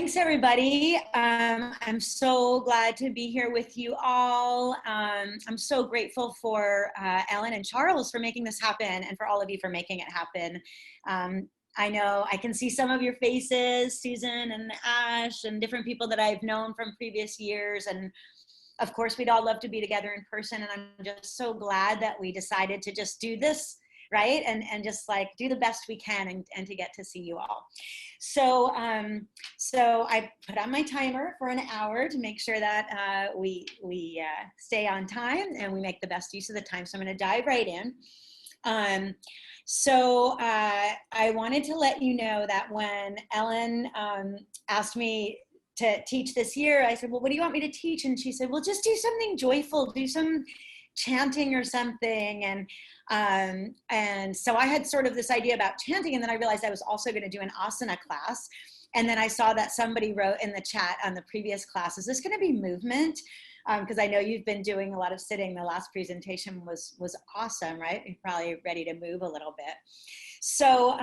Thanks, everybody. I'm so glad to be here with you all. I'm so grateful for Ellen and Charles for making this happen, and for all of you for making it happen. I know I can see some of your faces, Susan and Ash, and different people that I've known from previous years. And of course, we'd all love to be together in person. And I'm just so glad that we decided to just do this, right? And just like do the best we can and to get to see you all. So I put on my timer for an hour to make sure that we stay on time and we make the best use of the time. So I'm going to dive right in. I wanted to let you know that when Ellen asked me to teach this year, I said, well, what do you want me to teach? And she said, well, just do something joyful, do some chanting or something. And so I had sort of this idea about chanting, and then I realized I was also going to do an asana class. And then I saw that somebody wrote in the chat on the previous class, is this going to be movement? Because I know you've been doing a lot of sitting. The last presentation was awesome, right? You're probably ready to move a little bit. So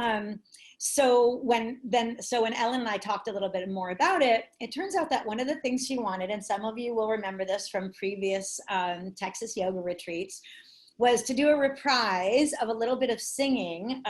when Ellen and I talked a little bit more about it, it turns out that one of the things she wanted, and some of you will remember this from previous Texas yoga retreats, was to do a reprise of a little bit of singing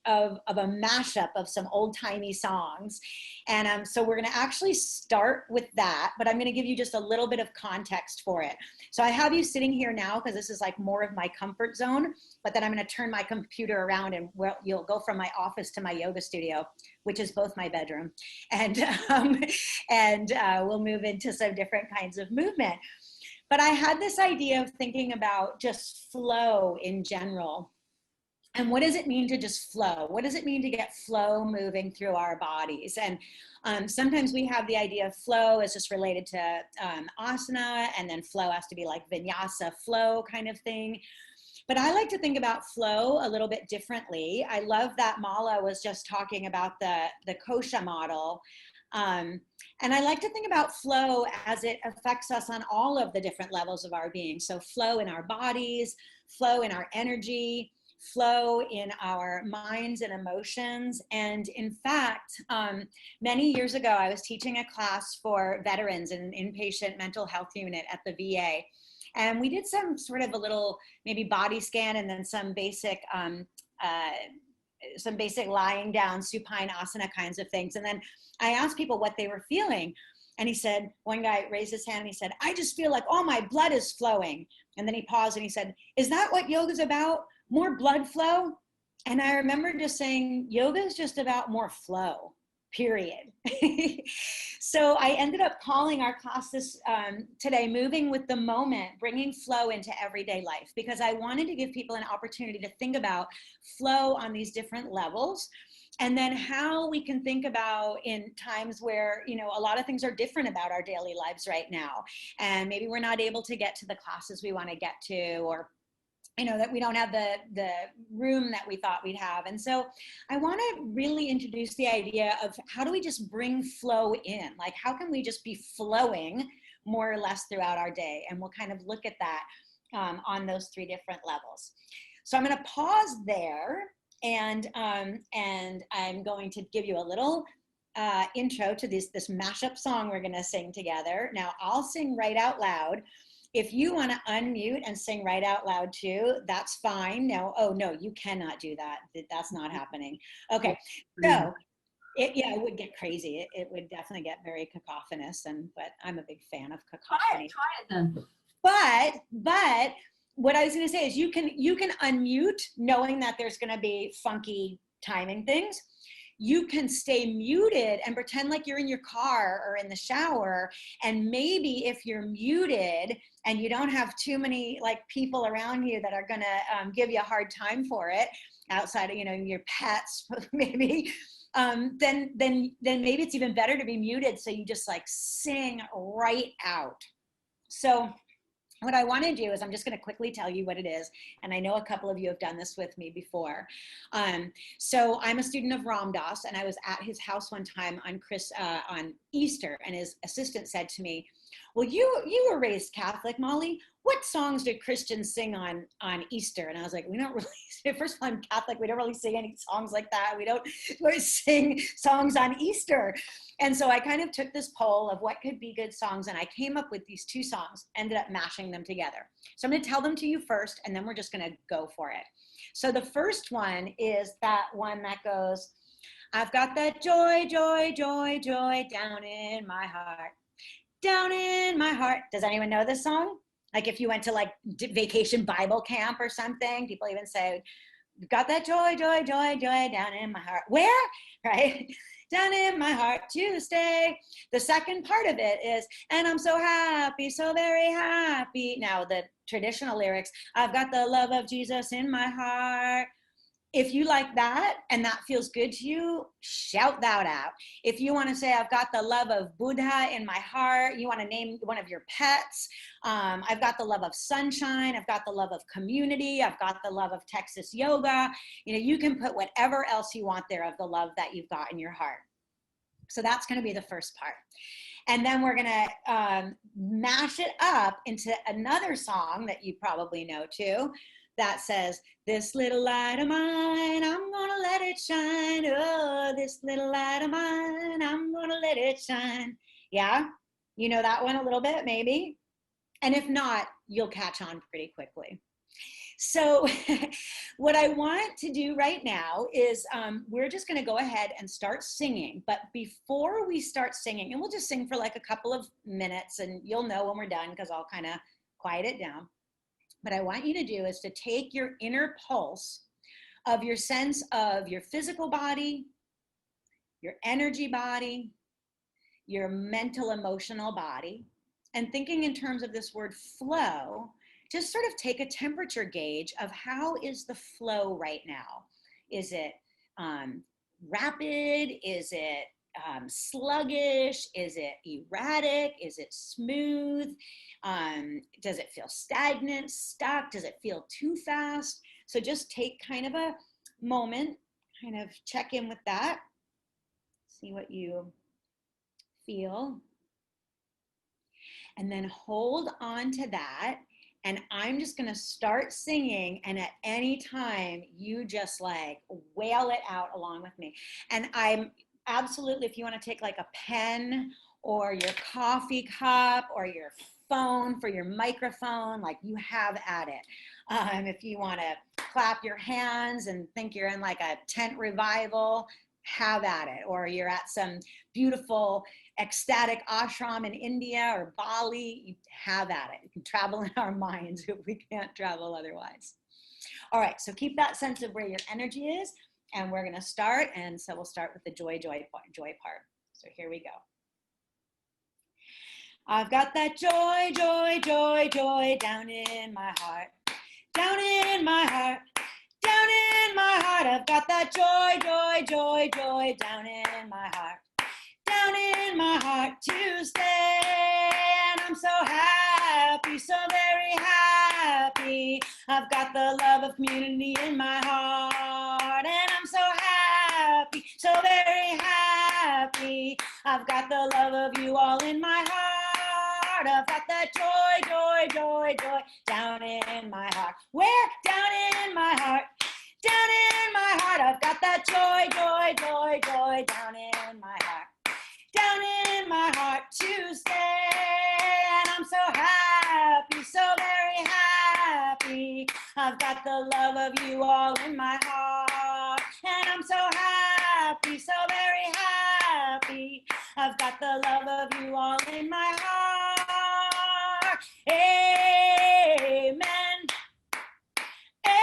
of a mashup of some old-timey songs. And so we're gonna actually start with that, but I'm gonna give you just a little bit of context for it. So I have you sitting here now because this is like more of my comfort zone, but then I'm gonna turn my computer around and you'll go from my office to my yoga studio, which is both my bedroom. And we'll move into some different kinds of movement. But I had this idea of thinking about just flow in general. And what does it mean to just flow? What does it mean to get flow moving through our bodies? And sometimes we have the idea of flow as just related to asana, and then flow has to be like vinyasa flow kind of thing. But I like to think about flow a little bit differently. I love that Mala was just talking about the kosha model. And I like to think about flow as it affects us on all of the different levels of our being. So flow in our bodies, flow in our energy, flow in our minds and emotions. And in fact, many years ago, I was teaching a class for veterans in an inpatient mental health unit at the VA. And we did some sort of a little maybe body scan and then some basic lying down supine asana kinds of things. And then I asked people what they were feeling. And he said, one guy raised his hand and he said, I just feel like all my blood is flowing. And then he paused and he said, is that what yoga's about? More blood flow? And I remember just saying, yoga is just about more flow, period. So I ended up calling our class today, Moving with the Moment, bringing flow into everyday life, because I wanted to give people an opportunity to think about flow on these different levels. And then how we can think about in times where, you know, a lot of things are different about our daily lives right now. And maybe we're not able to get to the classes we want to get to, or you know, that we don't have the room that we thought we'd have. And so I want to really introduce the idea of how do we just bring flow in? Like, how can we just be flowing more or less throughout our day? And we'll kind of look at that on those three different levels. So I'm going to pause there, and I'm going to give you a little intro to this mashup song we're going to sing together. Now, I'll sing right out loud. If you want to unmute and sing right out loud too, that's fine. No, oh no, you cannot do that. That's not happening. Okay, so it would get crazy. It would definitely get very cacophonous, but I'm a big fan of cacophony. Try it then. But what I was going to say is you can unmute knowing that there's going to be funky timing things. You can stay muted and pretend like you're in your car or in the shower. And maybe if you're muted and you don't have too many like people around you that are going to give you a hard time for it, outside of, you know, your pets, maybe, then maybe it's even better to be muted. So you just like sing right out. So what I want to do is I'm just going to quickly tell you what it is. And I know a couple of you have done this with me before. So I'm a student of Ram Dass, and I was at his house one time on Easter, and his assistant said to me, well, you were raised Catholic, Molly. What songs did Christians sing on Easter? And I was like, we don't really, first of all, I'm Catholic. We don't really sing any songs like that. We don't sing songs on Easter. And so I kind of took this poll of what could be good songs, and I came up with these two songs, ended up mashing them together. So I'm going to tell them to you first, and then we're just going to go for it. So the first one is that one that goes, I've got that joy, joy, joy, joy down in my heart. Down in my heart. Does anyone know this song? Like if you went to like vacation Bible camp or something, people even say, got that joy, joy, joy, joy down in my heart. Where? Right? Down in my heart to stay. The second part of it is, and I'm so happy, so very happy. Now the traditional lyrics, I've got the love of Jesus in my heart. If you like that and that feels good to you, shout that out. If you want to say, I've got the love of Buddha in my heart, you want to name one of your pets. I've got the love of sunshine. I've got the love of community. I've got the love of Texas yoga. You know, you can put whatever else you want there of the love that you've got in your heart. So that's going to be the first part. And then we're going to mash it up into another song that you probably know too, that says, this little light of mine, I'm gonna let it shine. Oh, this little light of mine, I'm gonna let it shine. Yeah, you know that one a little bit, maybe? And if not, you'll catch on pretty quickly. So what I want to do right now is we're just gonna go ahead and start singing. But before we start singing, and we'll just sing for like a couple of minutes and you'll know when we're done because I'll kind of quiet it down. What I want you to do is to take your inner pulse of your sense of your physical body, your energy body, your mental, emotional body, and thinking in terms of this word flow, just sort of take a temperature gauge of how is the flow right now. Is it rapid? Is it sluggish? Is it erratic? Is it smooth? Does it feel stagnant, stuck? Does it feel too fast? So just take kind of a moment, kind of check in with that, see what you feel, and then hold on to that. And I'm just gonna start singing, and at any time you just like wail it out along with me. And I'm absolutely, if you want to take like a pen or your coffee cup or your phone for your microphone, like you have at it. If you want to clap your hands and think you're in like a tent revival, have at it. Or you're at some beautiful ecstatic ashram in India or Bali, you have at it. You can travel in our minds if we can't travel otherwise. All right, so keep that sense of where your energy is, and we're gonna start, and so we'll start with the joy part. So here we go. I've got that joy, joy, joy, joy down in my heart, down in my heart, down in my heart. I've got that joy, joy, joy, joy down in my heart, down in my heart to stay. And I'm so happy, so very happy. I've got the love of community in my heart, and I'm so happy, so very happy. I've got the love of you all in my heart. I've got that joy, joy, joy, joy down in my heart. Where? Down in my heart. Down in my heart. I've got that joy, joy, joy, joy down in my heart. Down in my heart to stay. And I'm so happy, so very happy. I've got the love of you all in my heart. And I'm so happy, so very happy. I've got the love of you all in my heart. Amen. Amen.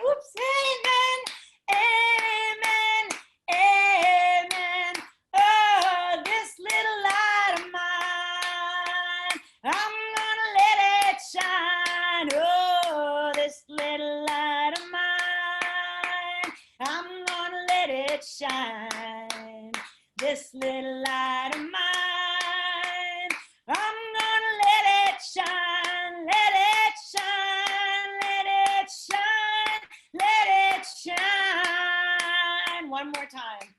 Oops, amen. Amen. Amen. Oh, this little light of mine, I'm gonna let it shine. Oh, this little light of mine, I'm gonna let it shine. This little light of mine, I'm gonna let it shine, let it shine, let it shine, let it shine. One more time.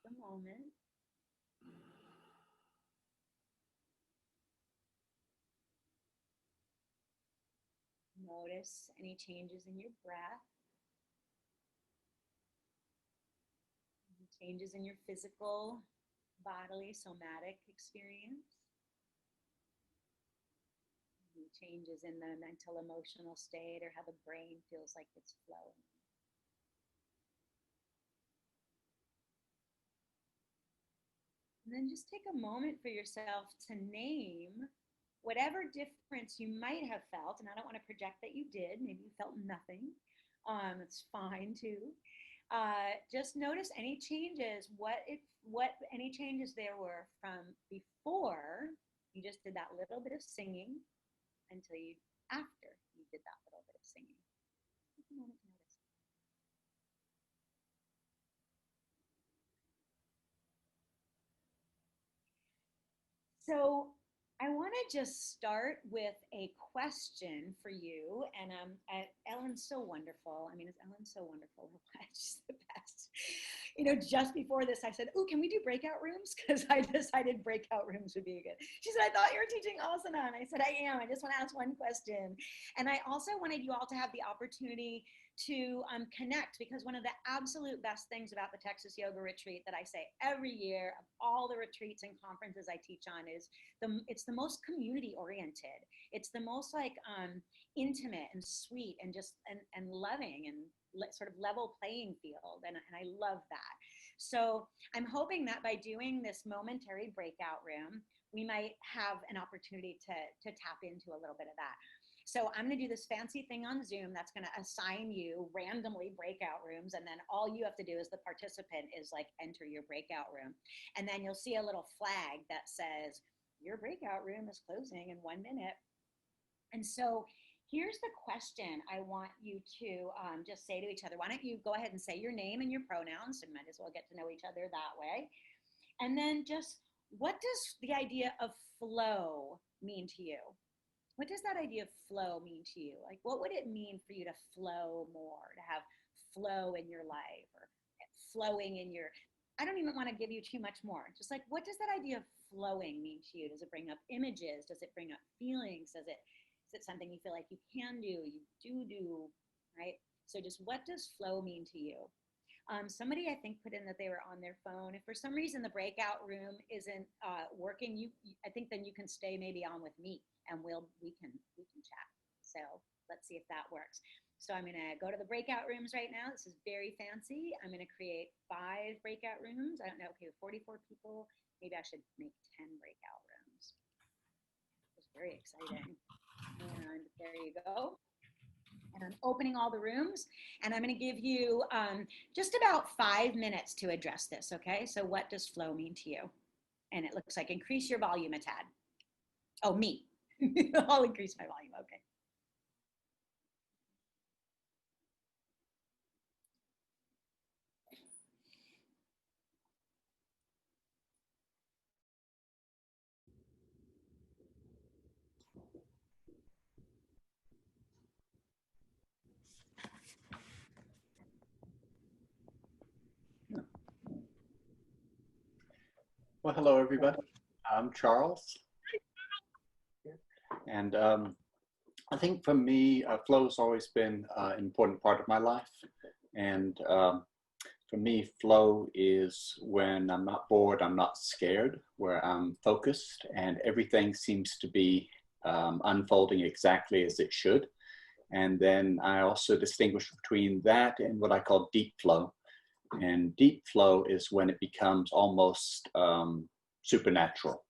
a moment. Notice any changes in your breath, any changes in your physical, bodily, somatic experience, any changes in the mental, emotional state, or how the brain feels like it's flowing. And then just take a moment for yourself to name whatever difference you might have felt. And I don't want to project that you did. Maybe you felt nothing. It's fine too. Just notice any changes, what any changes there were from before you just did that little bit of singing until after you did that little bit of singing. Take a moment to notice. So I want to just start with a question for you. And Ellen's so wonderful. I mean, Ellen's so wonderful. She's the best. You know, just before this, I said, "Oh, can we do breakout rooms?" Because I decided breakout rooms would be good. She said, "I thought you were teaching asana." And I said, "I am. I just want to ask one question." And I also wanted you all to have the opportunity to connect, because one of the absolute best things about the Texas Yoga Retreat that I say every year of all the retreats and conferences I teach on is it's the most community oriented. It's the most like intimate and sweet and just and loving and sort of level playing field. And I love that. So I'm hoping that by doing this momentary breakout room, we might have an opportunity to tap into a little bit of that. So I'm going to do this fancy thing on Zoom that's going to assign you randomly breakout rooms. And then all you have to do as the participant is like enter your breakout room. And then you'll see a little flag that says your breakout room is closing in 1 minute. And so here's the question I want you to just say to each other. Why don't you go ahead and say your name and your pronouns, and might as well get to know each other that way. And then just, what does the idea of flow mean to you? What does that idea of flow mean to you? Like, what would it mean for you to flow more, to have flow in your life, or flowing in your, I don't even want to give you too much more. Just like, what does that idea of flowing mean to you? Does it bring up images? Does it bring up feelings? Is it something you feel like you can do, you do, right? So just, what does flow mean to you? Somebody I think put in that they were on their phone. If for some reason the breakout room isn't working, I think then you can stay maybe on with me, and we can chat. So let's see if that works. So I'm gonna go to the breakout rooms right now. This is very fancy. I'm gonna create 5 breakout rooms. I don't know, okay, with 44 people, maybe I should make 10 breakout rooms. It's very exciting. And there you go. And I'm opening all the rooms, and I'm going to give you just about 5 minutes to address this, okay? So what does flow mean to you? And it looks like increase your volume a tad. Oh, me. I'll increase my volume, okay. Well, hello, everybody. I'm Charles. And I think for me, flow has always been an important part of my life. And for me, flow is when I'm not bored, I'm not scared, where I'm focused and everything seems to be unfolding exactly as it should. And then I also distinguish between that and what I call deep flow. And deep flow is when it becomes almost supernatural,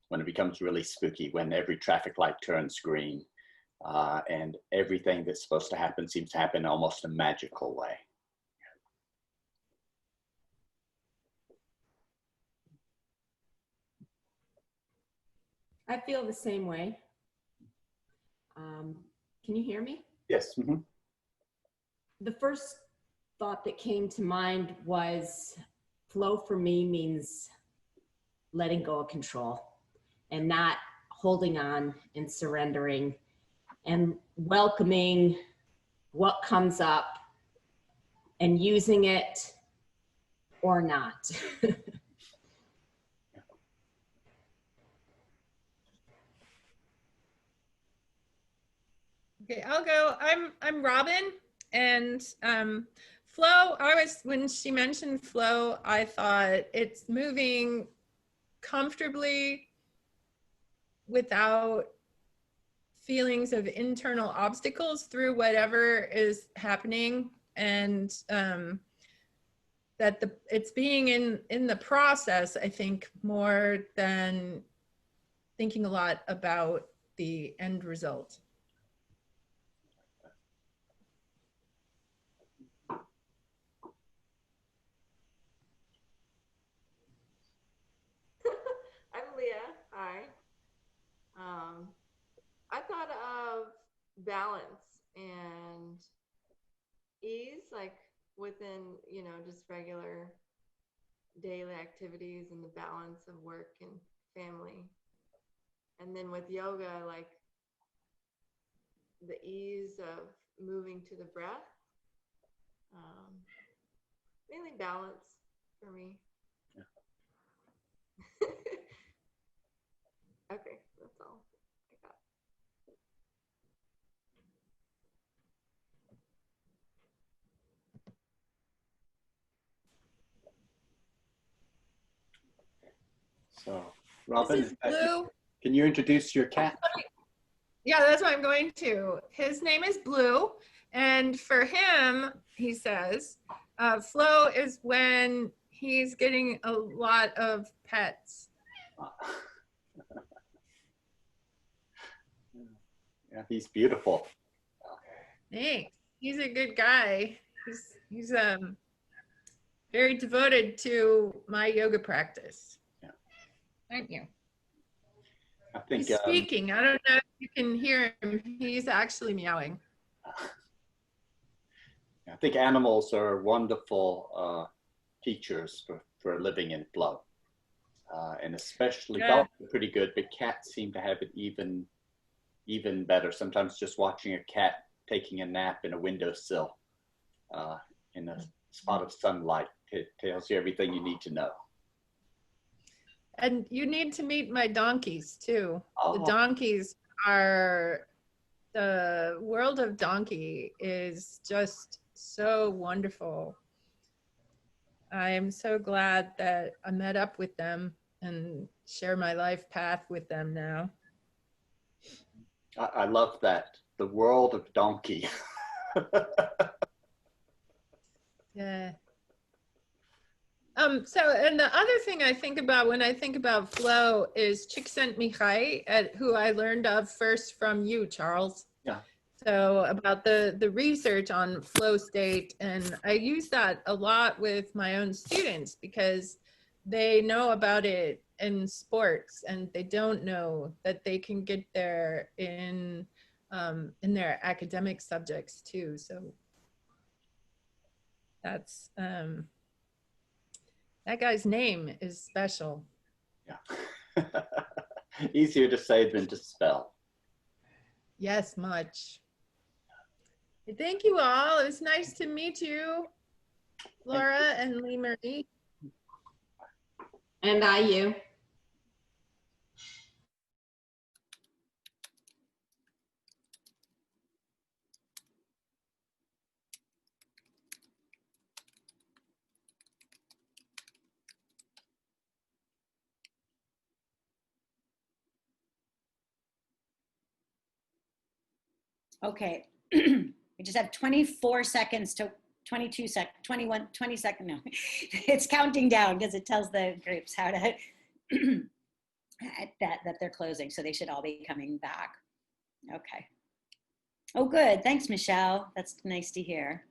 when it becomes really spooky, when every traffic light turns green and everything that's supposed to happen seems to happen in almost a magical way. I feel the same way. Can you hear me? Yes. Mm-hmm. The first thought that came to mind was flow for me means letting go of control and not holding on and surrendering and welcoming what comes up and using it or not. Okay, I'll go. I'm Robin, and flow. When she mentioned flow, I thought it's moving comfortably without feelings of internal obstacles through whatever is happening, and that it's being in the process, I think, more than thinking a lot about the end result. I'm Leah. Hi. I thought of balance and ease, like within, just regular daily activities and the balance of work and family. And then with yoga, like the ease of moving to the breath. Mainly balance for me. Yeah. Okay, that's all I got. So, Robin, This is Blue. Can you introduce your cat? Yeah, that's what I'm going to. His name is Blue. And for him, he says, flow is when he's getting a lot of pets. Yeah, he's beautiful. Thanks. He's a good guy. He's very devoted to my yoga practice. Yeah. Aren't you? I think he's speaking. I don't know if you can hear him. He's actually meowing. I think animals are wonderful teachers for living in flow. And especially dogs are pretty good, but cats seem to have it even better. Sometimes just watching a cat taking a nap in a windowsill in a spot of sunlight, it tells you everything you need to know. And you need to meet my donkeys too. Oh. The donkeys are, the world of donkey is just so wonderful. I am so glad that I met up with them and share my life path with them now. I love that. The world of donkey. Yeah. So, and the other thing I think about when I think about flow is Csikszentmihalyi, who I learned of first from you, Charles. Yeah. So about the research on flow state, and I use that a lot with my own students because they know about it in sports and they don't know that they can get there in their academic subjects too. So that's that guy's name is special. Yeah. Easier to say than to spell. Yes, much. Thank you all. It was nice to meet you, Laura and Lee Marie. And you. Okay, we just have 24 seconds to 22 seconds, 21, 20 seconds, no. It's counting down because it tells the groups how to, that they're closing. So they should all be coming back. Okay. Oh, good. Thanks, Michelle. That's nice to hear.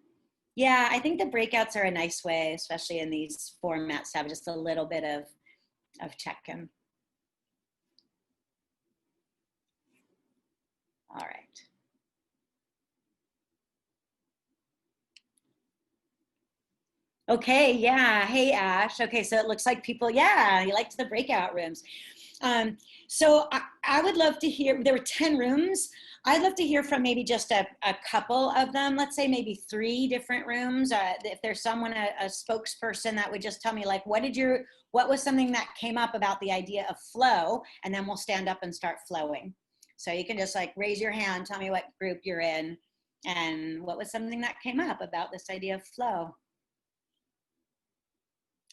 Yeah, I think the breakouts are a nice way, especially in these formats, to have just a little bit of check-in. All right. Okay, yeah. Hey, Ash. Okay, so it looks like people, yeah, you liked the breakout rooms. So I would love to hear, there were 10 rooms. I'd love to hear from maybe just a couple of them. Let's say maybe 3 different rooms. If there's someone, a spokesperson that would just tell me like, what was something that came up about the idea of flow? And then we'll stand up and start flowing. So you can just like raise your hand, tell me what group you're in, and what was something that came up about this idea of flow.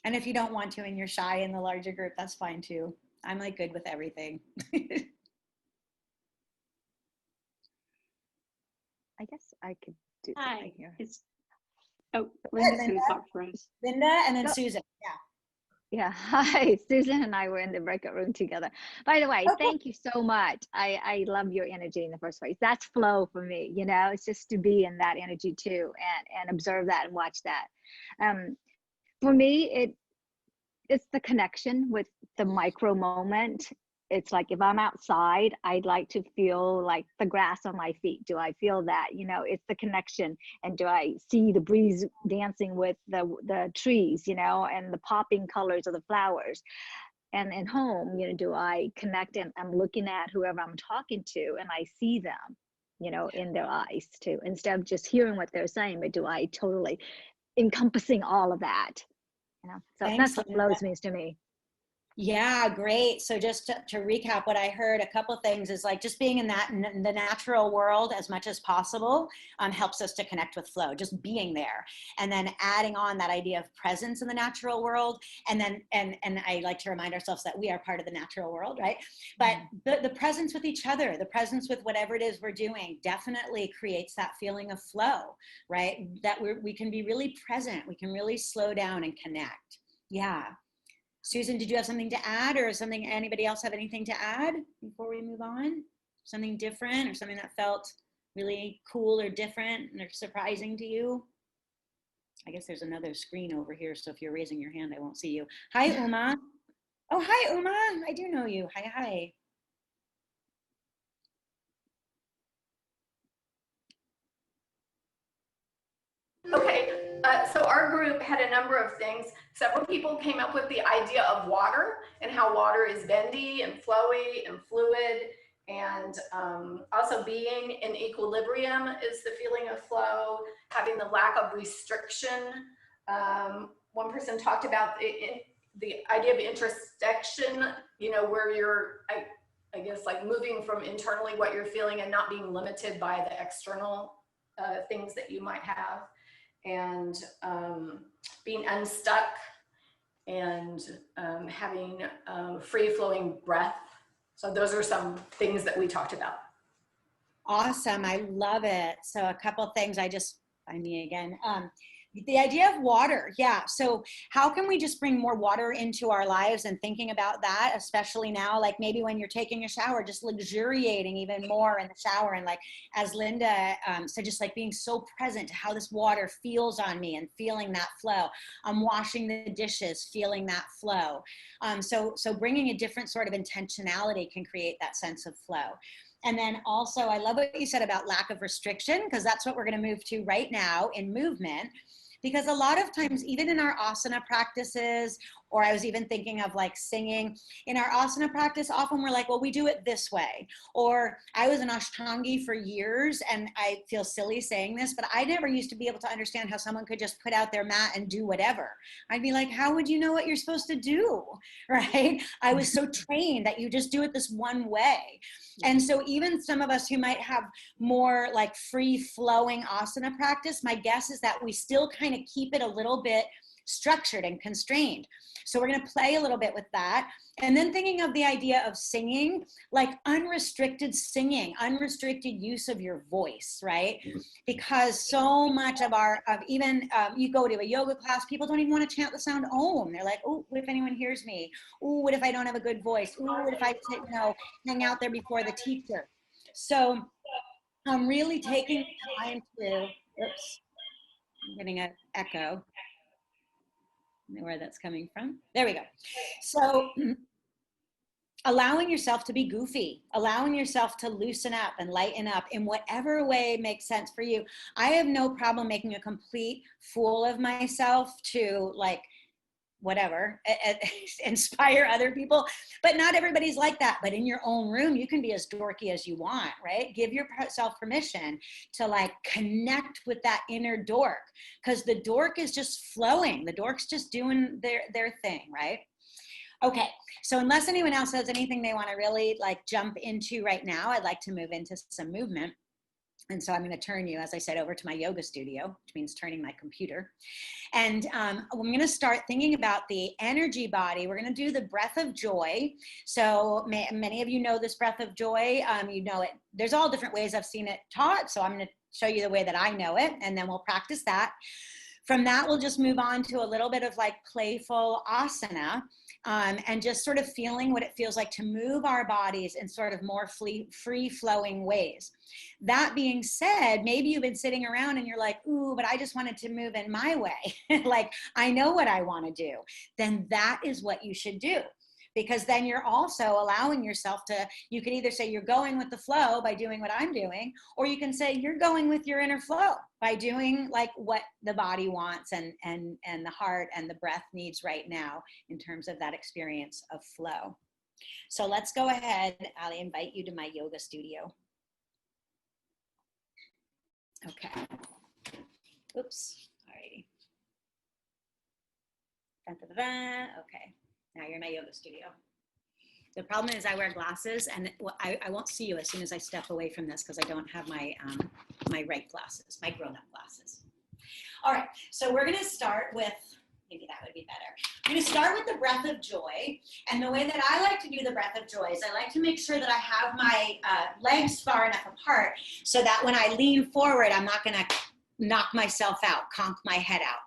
And if you don't want to and you're shy in the larger group, that's fine too. I'm like good with everything. I guess I could do Hi, something here. Linda's Linda. going to talk for us. Linda and then Oh. Susan. Yeah. Yeah, hi. Susan and I were in the breakout room together. By the way, thank you so much. I love your energy in the first place. That's flow for me, you know, it's just to be in that energy too, and observe that and watch that. For me, it's the connection with the micro moment. It's like if I'm outside, I'd like to feel like the grass on my feet. Do I feel that? You know, it's the connection. And do I see the breeze dancing with the trees, you know, and the popping colors of the flowers? And in home, you know, do I connect and I'm looking at whoever I'm talking to and I see them, you know, in their eyes too, instead of just hearing what they're saying, but do I totally encompassing all of that? You know, so Thanks, that's what Linda. flows means to me. Yeah, great. So just to recap what I heard, a couple things is like just being in the natural world as much as possible helps us to connect with flow, just being there. And then adding on that idea of presence in the natural world. And then, and I like to remind ourselves that we are part of the natural world, right? But the presence with each other, the presence with whatever it is we're doing definitely creates that feeling of flow, right? That we can be really present. We can really slow down and connect. Yeah. Susan, did you have something to add, or something, anybody else have anything to add before we move on? Something different or something that felt really cool or different or surprising to you? I guess there's another screen over here, so if you're raising your hand, I won't see you. Hi, Uma. Oh, hi, Uma. I do know you. Hi, hi. Okay, so our group had a number of things. Several people came up with the idea of water and how water is bendy and flowy and fluid, and also being in equilibrium is the feeling of flow, having the lack of restriction. One person talked about the idea of introspection, you know, where you're, I guess, like moving from internally what you're feeling and not being limited by the external things that you might have. And being unstuck and having free-flowing breath. So those are some things that we talked about. Awesome. I love it. So a couple things, I just find me again. The idea of water. Yeah. So how can we just bring more water into our lives, and thinking about that, especially now, like maybe when you're taking a shower, just luxuriating even more in the shower. And like, as Linda said, just like being so present to how this water feels on me and feeling that flow. I'm washing the dishes, feeling that flow. So bringing a different sort of intentionality can create that sense of flow. And then also, I love what you said about lack of restriction, because that's what we're going to move to right now in movement. Because a lot of times, even in our asana practices, or I was even thinking of like singing, in our asana practice, often we're like, well, we do it this way. Or I was an Ashtangi for years, and I feel silly saying this, but I never used to be able to understand how someone could just put out their mat and do whatever. I'd be like, how would you know what you're supposed to do, right? I was so trained that you just do it this one way. And so even some of us who might have more like free flowing asana practice, my guess is that we still kind of keep it a little bit structured and constrained. So we're going to play a little bit with that. And then thinking of the idea of singing, like unrestricted singing, unrestricted use of your voice, right? Because so much of even you go to a yoga class, people don't even want to chant the sound Om. They're like, oh, what if anyone hears me? Oh, what if I don't have a good voice? Oh, what if I hang out there before the teacher? So I'm really taking time to, oops, I'm getting an echo. I don't know where that's coming from. There we go. So allowing yourself to be goofy, allowing yourself to loosen up and lighten up in whatever way makes sense for you. I have no problem making a complete fool of myself to like whatever, inspire other people, but not everybody's like that. But in your own room, you can be as dorky as you want, right? Give yourself permission to like connect with that inner dork, because the dork is just flowing. The dork's just doing their thing, right? Okay, so unless anyone else has anything they want to really like jump into right now, I'd like to move into some movement. And so I'm going to turn you, as I said, over to my yoga studio, which means turning my computer. And I'm going to start thinking about the energy body. We're going to do the breath of joy. So many of you know this breath of joy. You know it. There's all different ways I've seen it taught. So I'm going to show you the way that I know it, and then we'll practice that. From that, we'll just move on to a little bit of like playful asana. And just sort of feeling what it feels like to move our bodies in sort of more free-flowing ways. That being said, maybe you've been sitting around and you're like, ooh, but I just wanted to move in my way. Like, I know what I want to do. Then that is what you should do. Because then you're also allowing yourself to, you could either say you're going with the flow by doing what I'm doing, or you can say you're going with your inner flow by doing like what the body wants and the heart and the breath needs right now in terms of that experience of flow. So let's go ahead. I'll invite you to my yoga studio. Okay. Oops. All righty. Okay. Now you're in my yoga studio. The problem is I wear glasses, and I won't see you as soon as I step away from this because I don't have my my right glasses, my grown-up glasses. All right, so we're going to start with, maybe that would be better. I'm going to start with the breath of joy, and the way that I like to do the breath of joy is I like to make sure that I have my legs far enough apart so that when I lean forward, I'm not going to knock myself out, conk my head out.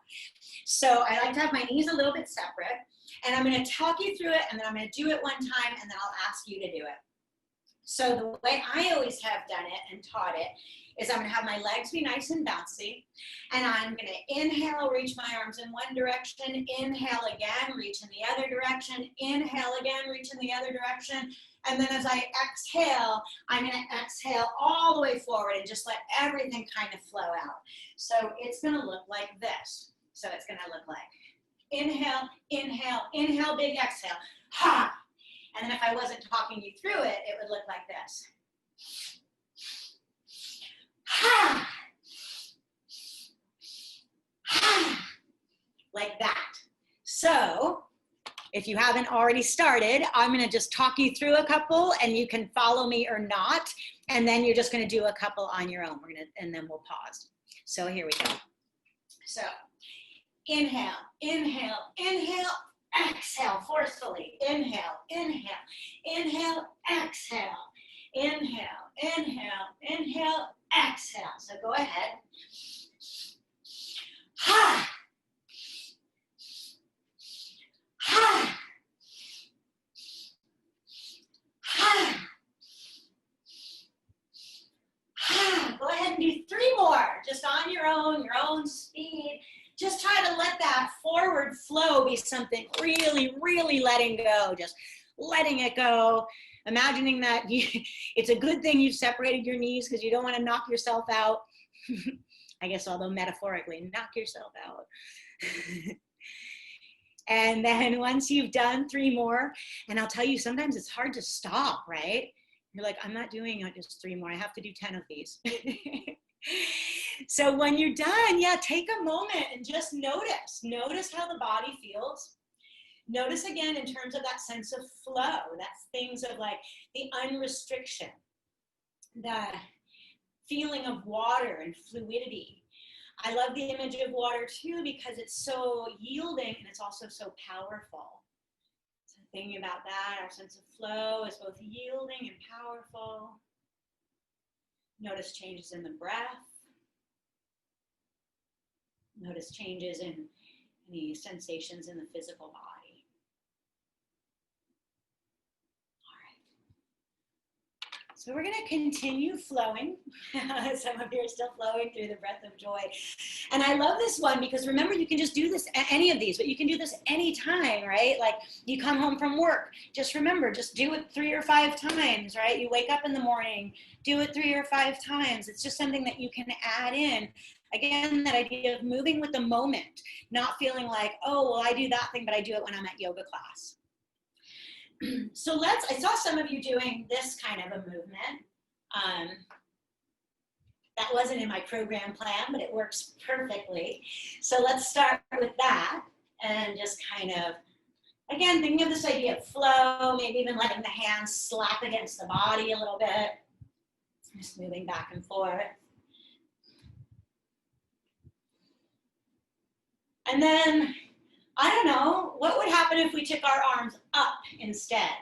So I like to have my knees a little bit separate. And I'm going to talk you through it, and then I'm going to do it one time, and then I'll ask you to do it. So the way I always have done it and taught it is I'm going to have my legs be nice and bouncy, and I'm going to inhale, reach my arms in one direction, inhale again, reach in the other direction, inhale again, reach in the other direction, and then as I exhale, I'm going to exhale all the way forward and just let everything kind of flow out. So it's going to look like this. So it's going to look like inhale, inhale, inhale, big exhale, ha. And then if I wasn't talking you through it, it would look like this. Ha, ha, like that. So if you haven't already started, I'm going to just talk you through a couple, and you can follow me or not. And then you're just going to do a couple on your own. And then we'll pause. So here we go. So inhale, inhale, inhale, exhale forcefully. Inhale, inhale, inhale, exhale. Inhale, inhale, inhale, exhale. So go ahead. Ha. Ha. Ha. Ha. Go ahead and do 3 more, just on your own speed. Just try to let that forward flow be something really, really letting go, just letting it go. Imagining that it's a good thing you've separated your knees because you don't want to knock yourself out. I guess, although metaphorically, knock yourself out. And then once you've done 3 more, and I'll tell you, sometimes it's hard to stop, right? You're like, I'm not doing just 3 more. I have to do 10 of these. So when you're done, yeah, take a moment and just notice. Notice how the body feels. Notice again in terms of that sense of flow, that's things of like the unrestriction, the feeling of water and fluidity. I love the image of water too because it's so yielding and it's also so powerful. So thinking about that, our sense of flow is both yielding and powerful. Notice changes in the breath. Notice changes in any sensations in the physical body. All right. So we're going to continue flowing. Some of you are still flowing through the breath of joy. And I love this one because remember, you can just do this, any of these, but you can do this anytime, right? Like you come home from work, just remember, just do it 3 or 5 times, right? You wake up in the morning, do it 3 or 5 times. It's just something that you can add in. Again, that idea of moving with the moment, not feeling like, oh, well, I do that thing, but I do it when I'm at yoga class. So I saw some of you doing this kind of a movement. That wasn't in my program plan, but it works perfectly. So let's start with that and just kind of, again, thinking of this idea of flow, maybe even letting the hands slap against the body a little bit. Just moving back and forth. And then, I don't know, what would happen if we took our arms up instead?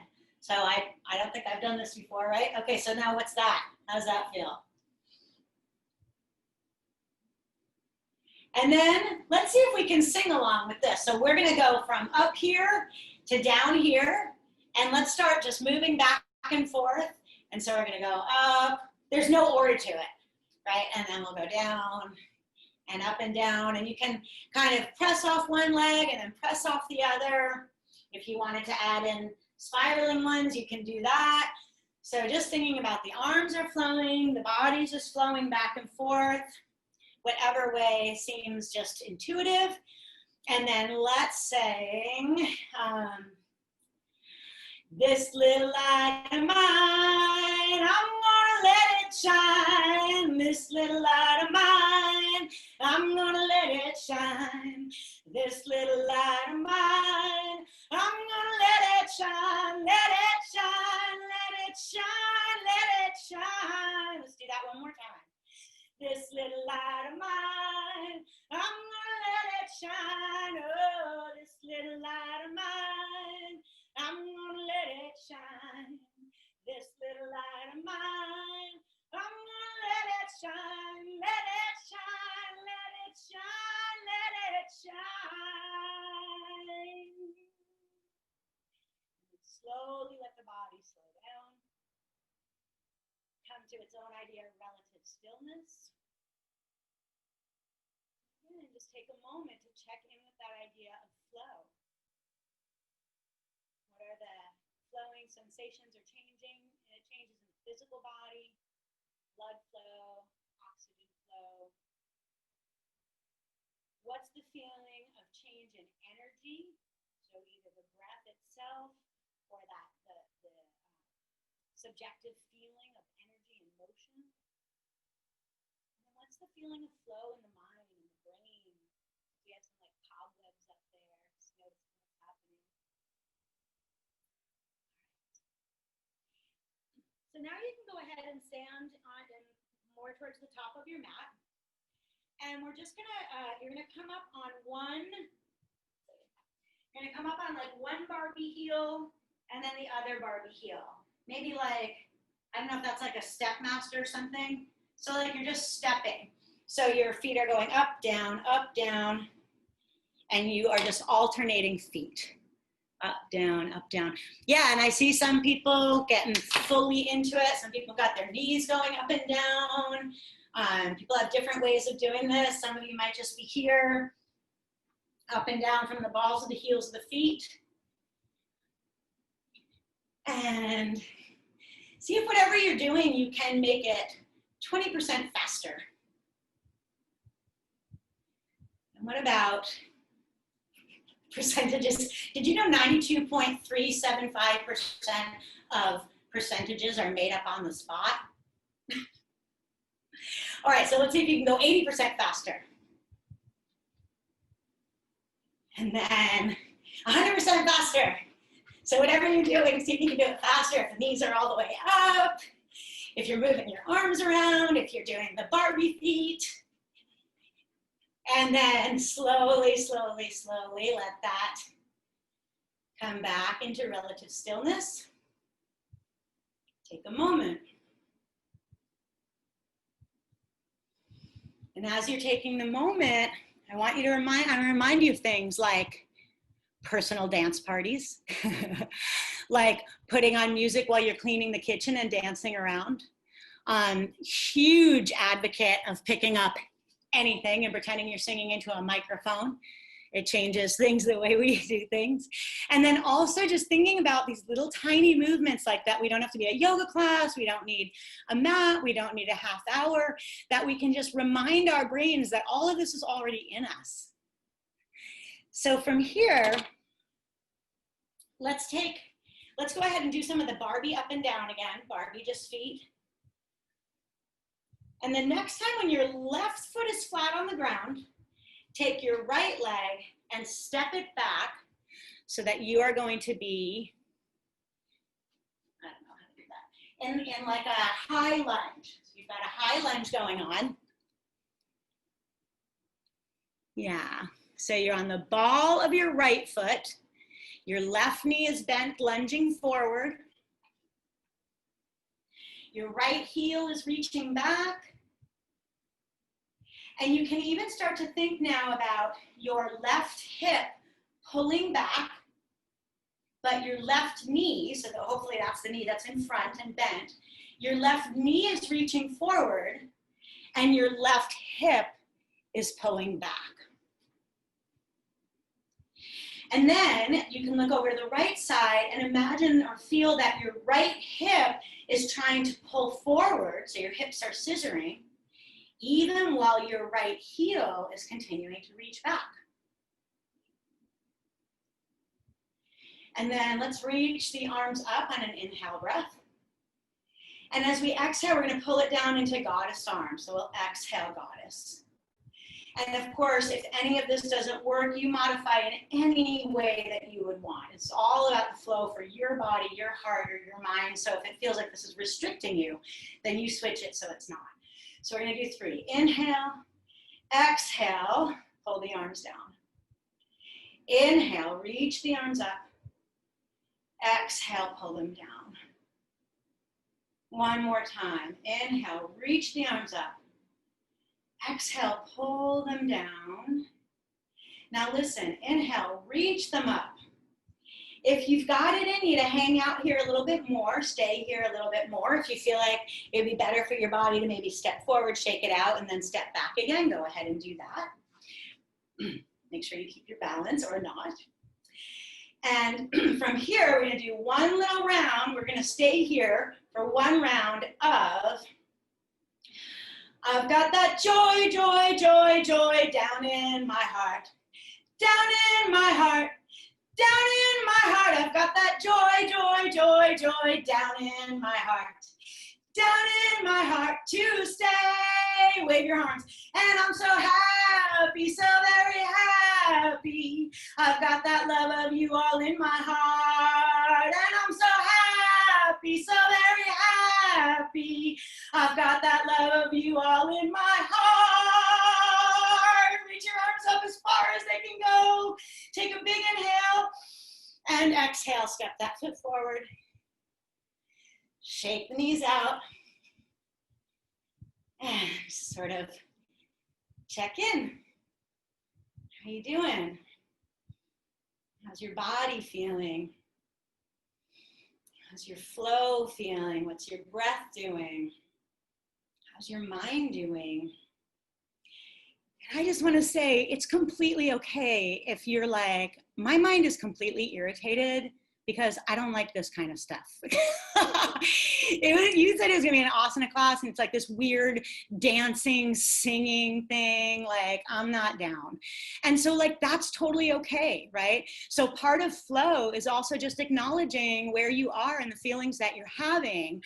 So I don't think I've done this before, right? Okay, so now what's that? How does that feel? And then let's see if we can sing along with this. So we're gonna go from up here to down here, and let's start just moving back and forth. And so we're gonna go up, there's no order to it, right? And then we'll go down and up and down, and you can kind of press off one leg and then press off the other. If you wanted to add in spiraling ones, you can do that. So just thinking about the arms are flowing, the body's just flowing back and forth, whatever way seems just intuitive. And then let's sing, this little light of mine, I'm gonna let it shine. This little light of mine, I'm gonna let it shine. This little light of mine, I'm gonna let it shine, let it shine, let it shine, let it shine. Let's do that one more time. This little light of mine, I'm gonna let it shine. Oh, this little light of mine, I'm gonna let it shine. This little light of mine, I'm gonna let it shine. Let it shine, let it shine, let it shine. And slowly let the body slow down. Come to its own idea of relative stillness. And just take a moment to check in with that idea of flow. What are the flowing sensations or changing? It changes in the physical body, blood flow, oxygen flow. What's the feeling of change in energy? So either the breath itself or that the subjective feeling of energy and motion. And then what's the feeling of flow in the mind and the brain? We have some like cobwebs up there. Just noticing what's happening. So now you can go ahead and stand on and more towards the top of your mat. And we're just gonna, you're gonna come up on like one Barbie heel and then the other Barbie heel. Maybe like, I don't know if that's like a step master or something. So like you're just stepping. So your feet are going up, down, and you are just alternating feet. Up, down, up, down. Yeah, and I see some people getting fully into it. Some people got their knees going up and down. People have different ways of doing this. Some of you might just be here, up and down from the balls of the heels of the feet. And see if whatever you're doing, you can make it 20% faster. And what about percentages? Did you know 92.375% of percentages are made up on the spot? All right, so let's see if you can go 80% faster. And then 100% faster. So whatever you're doing, see if you can do it faster. If the knees are all the way up, if you're moving your arms around, if you're doing the Barbie feet. And then slowly, slowly, slowly let that come back into relative stillness. Take a moment. And as you're taking the moment, I want you to remind you of things like personal dance parties, like putting on music while you're cleaning the kitchen and dancing around. Huge advocate of picking up anything and pretending you're singing into a microphone. It changes things the way we do things. And then also just thinking about these little tiny movements like that. We don't have to be a yoga class. We don't need a mat. We don't need a half hour. That we can just remind our brains that all of this is already in us. So from here, let's go ahead and do some of the Barbie up and down again. Barbie, just feet. And the next time when your left foot is flat on the ground, take your right leg and step it back so that you are going to be, I don't know how to do that, in like a high lunge. So you've got a high lunge going on. Yeah, so you're on the ball of your right foot. Your left knee is bent, lunging forward. Your right heel is reaching back. And you can even start to think now about your left hip pulling back, but your left knee, so that hopefully that's the knee that's in front and bent, your left knee is reaching forward and your left hip is pulling back. And then you can look over to the right side and imagine or feel that your right hip is trying to pull forward, so your hips are scissoring, even while your right heel is continuing to reach back. And then let's reach the arms up on an inhale breath. And as we exhale, we're going to pull it down into goddess arms. So we'll exhale goddess. And of course, if any of this doesn't work, you modify in any way that you would want. It's all about the flow for your body, your heart, or your mind. So if it feels like this is restricting you, then you switch it so it's not. So we're going to do 3. Inhale, exhale, pull the arms down. Inhale, reach the arms up. Exhale, pull them down. One more time. Inhale, reach the arms up. Exhale, pull them down. Now listen, inhale, reach them up. If you've got it in you to hang out here a little bit more, stay here a little bit more. If you feel like it'd be better for your body to maybe step forward, shake it out, and then step back again, go ahead and do that. Make sure you keep your balance or not. And from here, we're gonna do one little round. We're gonna stay here for one round of, I've got that joy, joy, joy, joy down in my heart. Down in my heart. Down in my heart, I've got that joy, joy, joy, joy down in my heart. Down in my heart to stay. Wave your arms. And I'm so happy, so very happy. I've got that love of you all in my heart. And I'm so happy, so very happy. I've got that love of you all in my heart. Reach your arms up as far as they can go. Take a big inhale and exhale. Step that foot forward. Shake the knees out. And sort of check in. How you doing? How's your body feeling? How's your flow feeling? What's your breath doing? How's your mind doing? And I just want to say it's completely okay if you're like, my mind is completely irritated because I don't like this kind of stuff. You said it was gonna be an asana class and it's like this weird dancing, singing thing, like I'm not down. And so like, that's totally okay, right? So part of flow is also just acknowledging where you are and the feelings that you're having,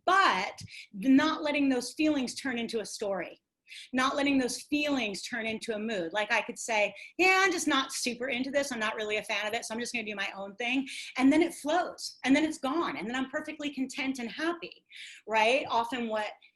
but not letting those feelings turn into a story. Not letting those feelings turn into a mood. Like I could say, yeah, I'm just not super into this. I'm not really a fan of it. So I'm just going to do my own thing. And then it flows and then it's gone. And then I'm perfectly content and happy, right? Often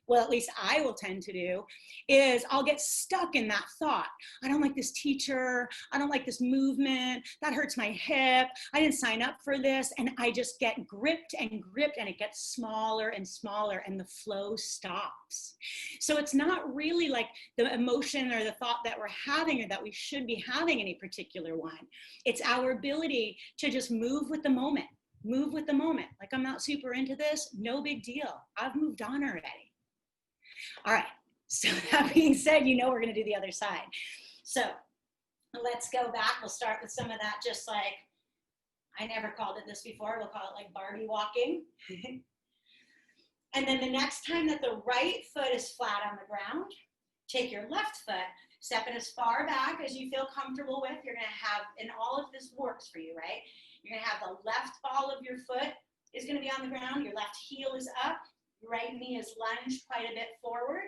well, at least I will tend to do is I'll get stuck in that thought. I don't like this teacher. I don't like this movement. That hurts my hip. I didn't sign up for this. And I just get gripped and it gets smaller and smaller and the flow stops. So it's not really like the emotion or the thought that we're having or that we should be having any particular one. It's our ability to just move with the moment. Move with the moment. Like I'm not super into this. No big deal. I've moved on already. All right, so that being said, you know we're gonna do the other side. So Let's go back. We'll start with some of that, just like, I never called it this before. We'll call it like Barbie walking. And then the next time that the right foot is flat on the ground, take your left foot, step it as far back as you feel comfortable with. You're gonna have, and all of this works for you, right? You're gonna have the left ball of your foot is gonna be on the ground, your left heel is up, your right knee is lunged quite a bit forward.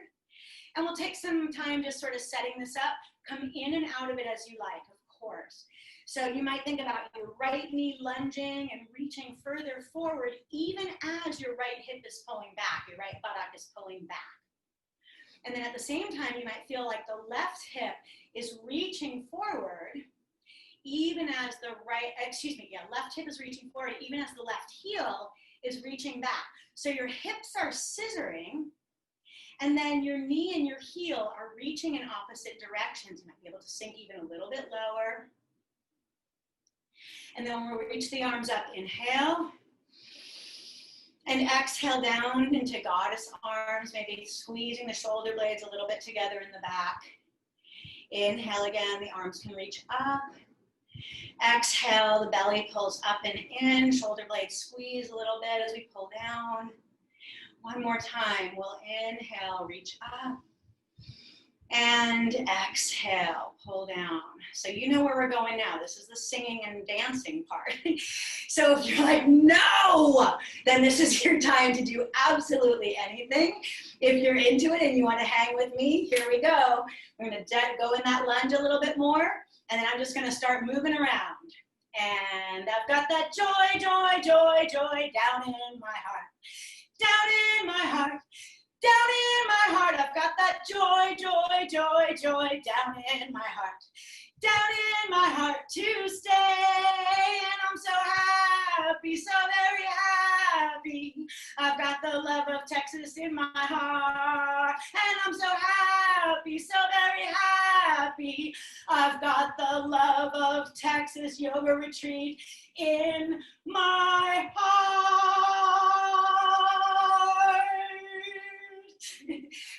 And we'll take some time just sort of setting this up. Come in and out of it as you like, of course. So you might think about your right knee lunging and reaching further forward, even as your right hip is pulling back, your right buttock is pulling back. And then at the same time, you might feel like the left hip is reaching forward, even as the left hip is reaching forward, even as the left heel is reaching back. So your hips are scissoring, and then your knee and your heel are reaching in opposite directions. You might be able to sink even a little bit lower. And then we'll reach the arms up, inhale. And exhale down into goddess arms, maybe squeezing the shoulder blades a little bit together in the back. Inhale again, the arms can reach up. Exhale, the belly pulls up and in, shoulder blades squeeze a little bit as we pull down. One more time, we'll inhale, reach up. And exhale, pull down. So you know where we're going now. This is the singing and dancing part. So if you're like, no, then this is your time to do absolutely anything. If you're into it and you want to hang with me, here we go. We're going to go in that lunge a little bit more, and then I'm just going to start moving around. And I've got that joy, joy, joy, joy down in my heart. Down in my heart. Down in my heart, I've got that joy, joy, joy, joy down in my heart. Down in my heart to stay, and I'm so happy, so very happy. I've got the love of Texas in my heart, and I'm so happy, so very happy. I've got the love of Texas yoga retreat in my heart.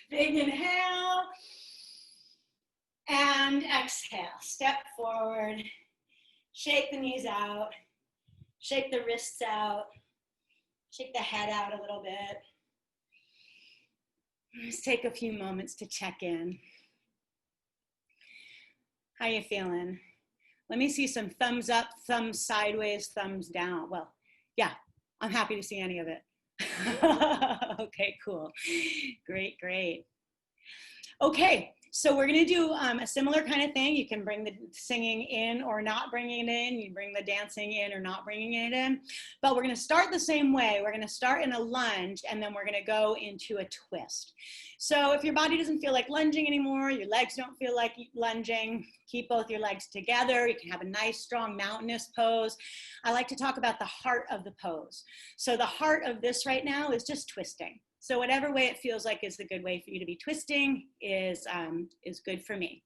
Big inhale and exhale. Step forward, shake the knees out, shake the wrists out, shake the head out a little bit. Just take a few moments to check in. How you feeling? Let me see some thumbs up, thumbs sideways, thumbs down. Well, yeah, I'm happy to see any of it. Okay, cool. Great, great. Okay, so we're gonna do a similar kind of thing. You can bring the singing in or not bringing it in. You bring the dancing in or not bringing it in. But we're gonna start the same way. We're gonna start in a lunge, and then we're gonna go into a twist. So if your body doesn't feel like lunging anymore, your legs don't feel like lunging, keep both your legs together. You can have a nice, strong mountainous pose. I like to talk about the heart of the pose. So the heart of this right now is just twisting. So whatever way it feels like is the good way for you to be twisting is good for me.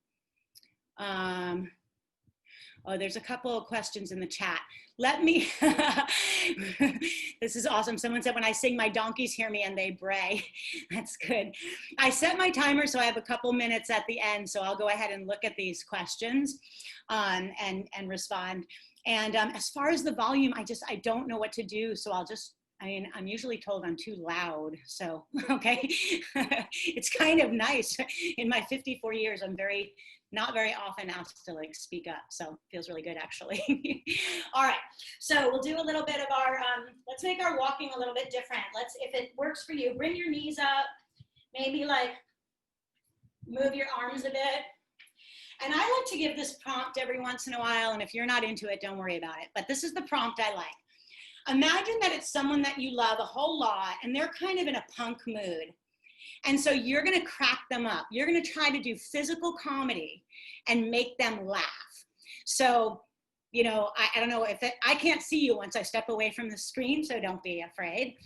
Oh, there's a couple of questions in the chat. Let me, this is awesome. Someone said, when I sing, my donkeys hear me and they bray. That's good. I set my timer, so I have a couple minutes at the end. So I'll go ahead and look at these questions and respond. And as far as the volume, I don't know what to do. So I'm usually told I'm too loud. So, okay. It's kind of nice. In my 54 years, I'm not very often asked to like speak up. So it feels really good actually. All right. So we'll do a little bit of our, let's make our walking a little bit different. If it works for you, bring your knees up, maybe like move your arms a bit. And I like to give this prompt every once in a while. And if you're not into it, don't worry about it. But this is the prompt I like. Imagine that it's someone that you love a whole lot and they're kind of in a punk mood. And so you're gonna crack them up. You're gonna try to do physical comedy and make them laugh. So, you know, I don't know I can't see you once I step away from the screen, so don't be afraid.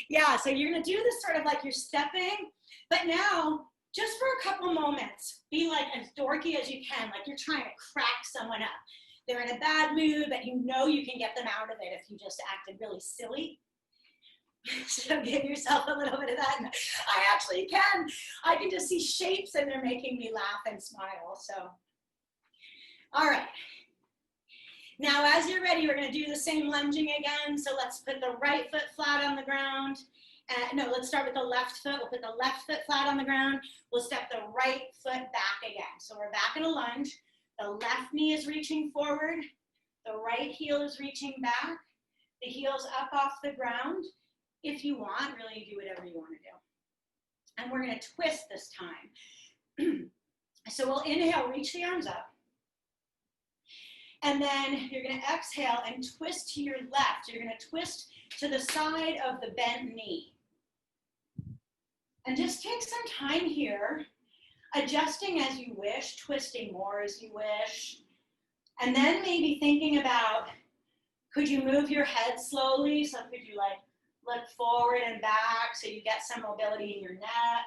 Yeah, so you're gonna do this sort of like you're stepping, but now just for a couple moments, be like as dorky as you can, like you're trying to crack someone up. They're in a bad mood, but you know you can get them out of it if you just acted really silly. So give yourself a little bit of that. I actually can. I can just see shapes and they're making me laugh and smile. So All right. Now, as you're ready, we're going to do the same lunging again. So let's put the right foot flat on the ground. No, let's start with the left foot. We'll put the left foot flat on the ground. We'll step the right foot back again. So we're back in a lunge. The left knee is reaching forward. The right heel is reaching back. The heel's up off the ground. If you want, really do whatever you want to do. And we're going to twist this time. So we'll inhale, reach the arms up. And then you're going to exhale and twist to your left. You're going to twist to the side of the bent knee. And just take some time here, adjusting as you wish, twisting more as you wish. And then maybe thinking about, could you move your head slowly? So could you like look forward and back so you get some mobility in your neck?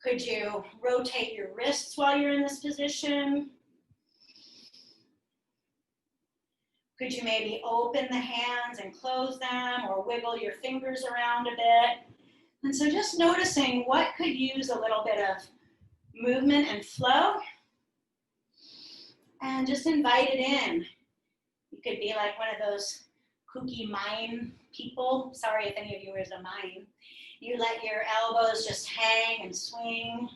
Could you rotate your wrists while you're in this position? Could you maybe open the hands and close them or wiggle your fingers around a bit? And so just noticing what could use a little bit of movement and flow. And just invite it in. You could be like one of those kooky mime people. Sorry if any of you is a mime. You let your elbows just hang and swing.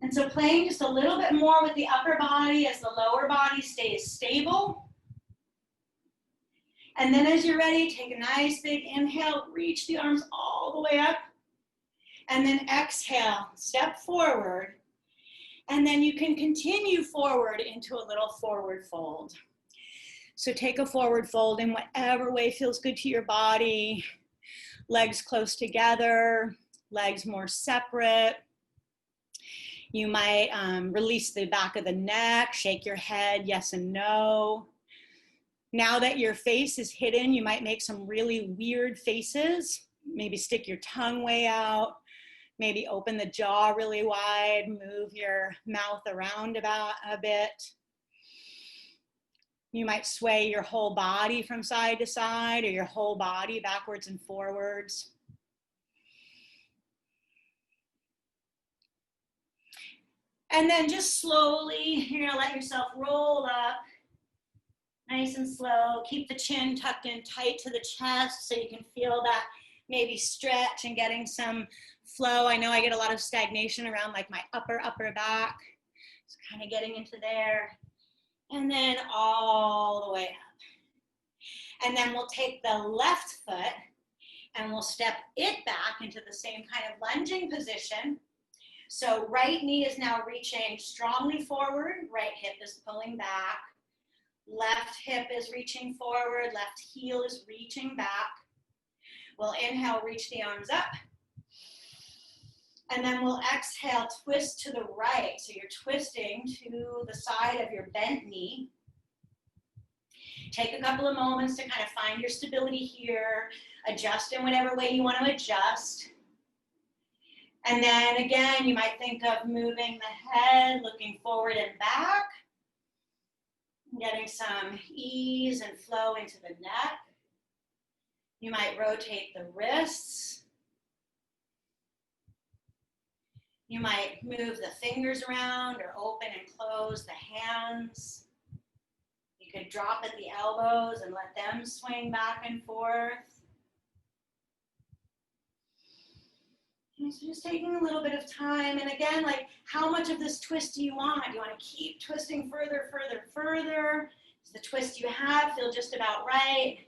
And so playing just a little bit more with the upper body as the lower body stays stable. And then as you're ready, take a nice big inhale, reach the arms all the way up. And then exhale, step forward. And then you can continue forward into a little forward fold. So take a forward fold in whatever way feels good to your body. Legs close together, legs more separate. You might release the back of the neck, shake your head, yes and no. Now that your face is hidden, you might make some really weird faces. Maybe stick your tongue way out. Maybe open the jaw really wide, move your mouth around about a bit. You might sway your whole body from side to side or your whole body backwards and forwards. And then just slowly, you're gonna let yourself roll up, nice and slow. Keep the chin tucked in tight to the chest so you can feel that maybe stretch and getting some flow. I know I get a lot of stagnation around like my upper back. Just kind of getting into there. And then all the way up. And then we'll take the left foot and we'll step it back into the same kind of lunging position. So right knee is now reaching strongly forward, right hip is pulling back. Left hip is reaching forward, left heel is reaching back. We'll inhale, reach the arms up. And then we'll exhale, twist to the right. So you're twisting to the side of your bent knee. Take a couple of moments to kind of find your stability here. Adjust in whatever way you want to adjust. And then again, you might think of moving the head, looking forward and back. Getting some ease and flow into the neck. You might rotate the wrists. You might move the fingers around or open and close the hands. You could drop at the elbows and let them swing back and forth. And so just taking a little bit of time. And again, like how much of this twist do you want? Do you want to keep twisting further, further, further? Does the twist you have feel just about right?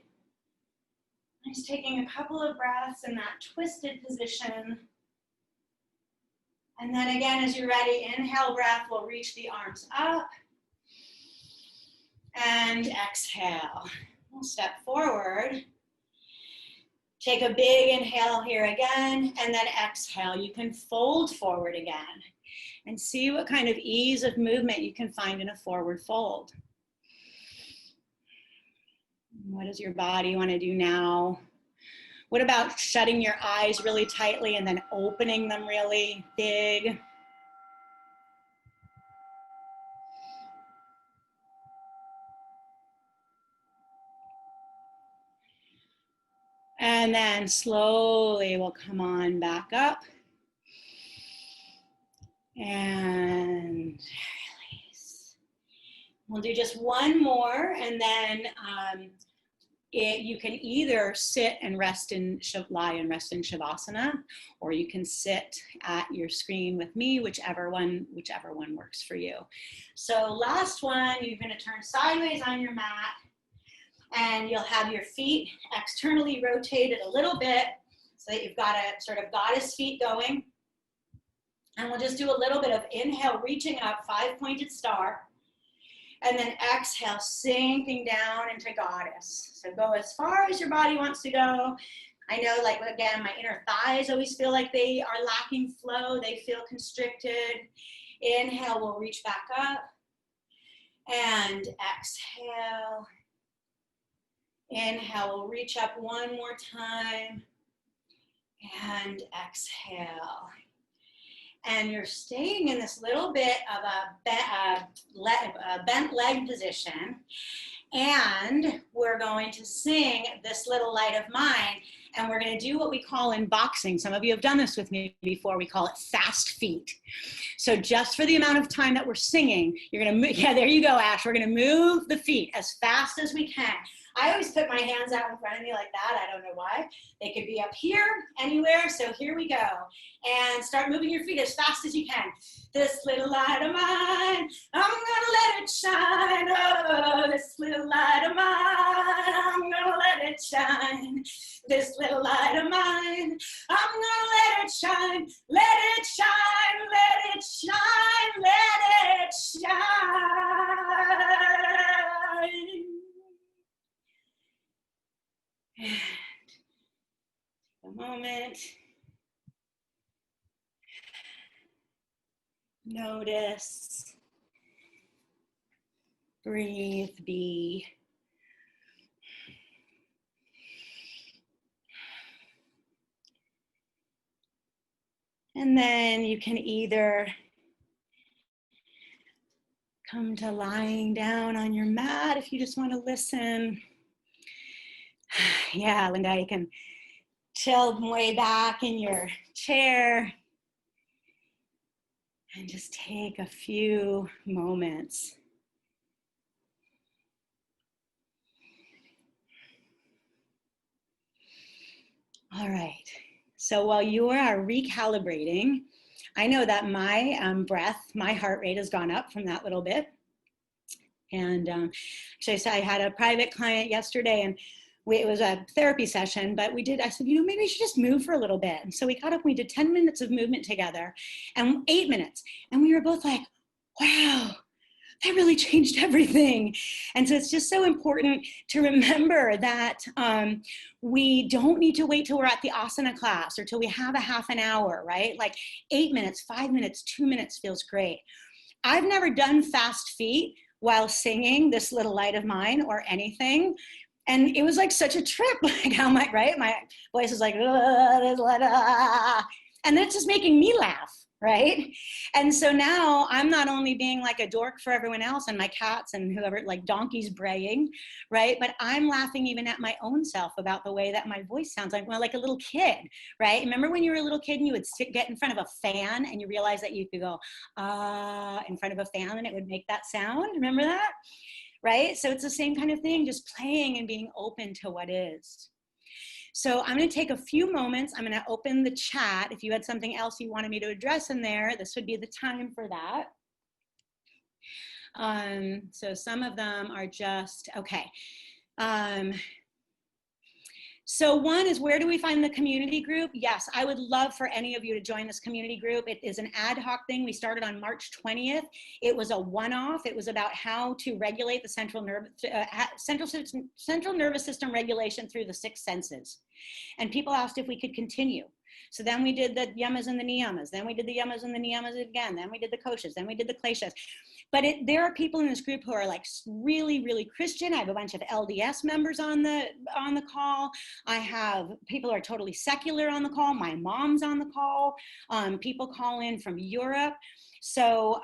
Just taking a couple of breaths in that twisted position. And then again, as you're ready, inhale breath, we'll reach the arms up. And exhale. We'll step forward. Take a big inhale here again, and then exhale. You can fold forward again and see what kind of ease of movement you can find in a forward fold. What does your body want to do now? What about shutting your eyes really tightly and then opening them really big? And then slowly we'll come on back up. And release. We'll do just one more, and then you can either sit and rest in, lie and rest in Shavasana, or you can sit at your screen with me, whichever one works for you. So last one, you're gonna turn sideways on your mat, and you'll have your feet externally rotated a little bit so that you've got a sort of goddess feet going. And we'll just do a little bit of inhale, reaching up, 5-pointed star. And then exhale, sinking down into goddess. So go as far as your body wants to go. I know, like, again, my inner thighs always feel like they are lacking flow. They feel constricted. Inhale, we'll reach back up. And exhale. Inhale, we'll reach up one more time. And exhale. And you're staying in this little bit of a bent leg position. And we're going to sing This Little Light of Mine. And we're going to do what we call in boxing. Some of you have done this with me before. We call it fast feet. So just for the amount of time that we're singing, you're going to move. Yeah, there you go, Ash. We're going to move the feet as fast as we can. I always put my hands out in front of me like that. I don't know why. They could be up here, anywhere. So here we go. And start moving your feet as fast as you can. This little light of mine, I'm gonna let it shine. Oh, this little light of mine, I'm gonna let it shine. This little light of mine, I'm gonna let it shine. Let it shine, let it shine, let it shine. And a moment. Notice. Breathe, be. And then you can either come to lying down on your mat if you just want to listen. Yeah, Linda, you can chill way back in your chair and just take a few moments. All right, so while you are recalibrating, I know that my breath, my heart rate has gone up from that little bit. And actually, I had a private client yesterday, and it was a therapy session, but I said, maybe we should just move for a little bit. And so we got up and we did 10 minutes of movement together, and 8 minutes. And we were both like, wow, that really changed everything. And so it's just so important to remember that we don't need to wait till we're at the asana class or till we have a half an hour, right? Like 8 minutes, 5 minutes, 2 minutes feels great. I've never done fast feet while singing This Little Light of Mine or anything. And it was like such a trip. Like how my voice is like, and then it's just making me laugh, right? And so now I'm not only being like a dork for everyone else and my cats and whoever, like donkeys braying, right? But I'm laughing even at my own self about the way that my voice sounds like, well, like a little kid, right? Remember when you were a little kid and you would get in front of a fan and you realize that you could go, in front of a fan and it would make that sound? Remember that? Right? So it's the same kind of thing, just playing and being open to what is. So I'm going to take a few moments. I'm going to open the chat. If you had something else you wanted me to address in there, this would be the time for that. So some of them are just, okay. So one is, where do we find the community group? Yes, I would love for any of you to join this community group. It is an ad hoc thing. We started on March 20th. It was a one-off. It was about how to regulate the central nervous system regulation through the 6 senses. And people asked if we could continue. So then we did the yamas and the niyamas. Then we did the yamas and the niyamas again. Then we did the koshas. Then we did the kleshas. But there are people in this group who are like really, really Christian. I have a bunch of LDS members on the call. I have people who are totally secular on the call. My mom's on the call. People call in from Europe. So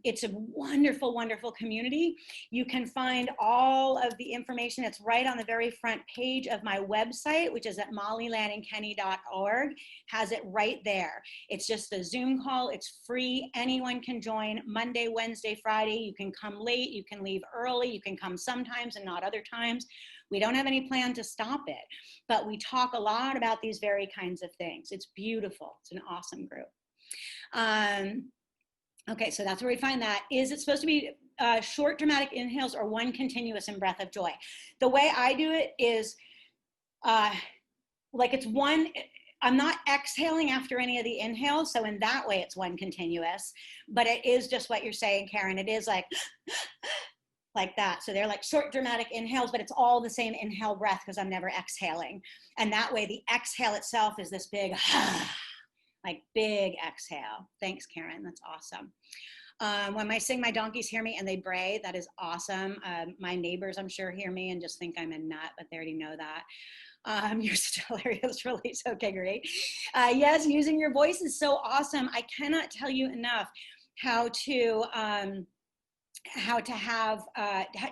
it's a wonderful, wonderful community. You can find all of the information. It's right on the very front page of my website, which is at mollylannonkenny.org. Has it right there. It's just a Zoom call. It's free. Anyone can join Monday, Wednesday, Friday. You can come late. You can leave early. You can come sometimes and not other times. We don't have any plan to stop it, but we talk a lot about these very kinds of things. It's beautiful. It's an awesome group. Okay, so that's where we find that. Is it supposed to be short dramatic inhales or one continuous in breath of joy? The way I do it is like it's one, I'm not exhaling after any of the inhales. So in that way, it's one continuous, but it is just what you're saying, Karen. It is like that. So they're like short dramatic inhales, but it's all the same inhale breath because I'm never exhaling. And that way the exhale itself is this big, like big exhale. Thanks, Karen. That's awesome. When I sing, my donkeys hear me and they bray. That is awesome. My neighbors, I'm sure, hear me and just think I'm a nut, but they already know that. You're still hilarious release. Okay, great. Yes, using your voice is so awesome. I cannot tell you enough how to have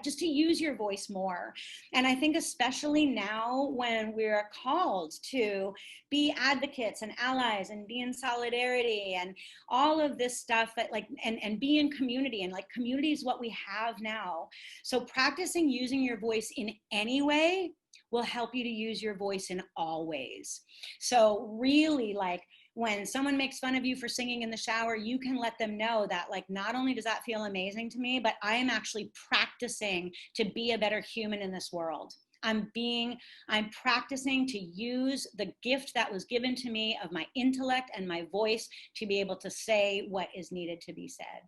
just to use your voice more. And I think especially now when we're called to be advocates and allies and be in solidarity and all of this stuff that like and be in community, and like community is what we have now. So practicing using your voice in any way will help you to use your voice in all ways. So really, like, when someone makes fun of you for singing in the shower, you can let them know that, like, not only does that feel amazing to me, but I am actually practicing to be a better human in this world. I'm practicing to use the gift that was given to me of my intellect and my voice to be able to say what is needed to be said.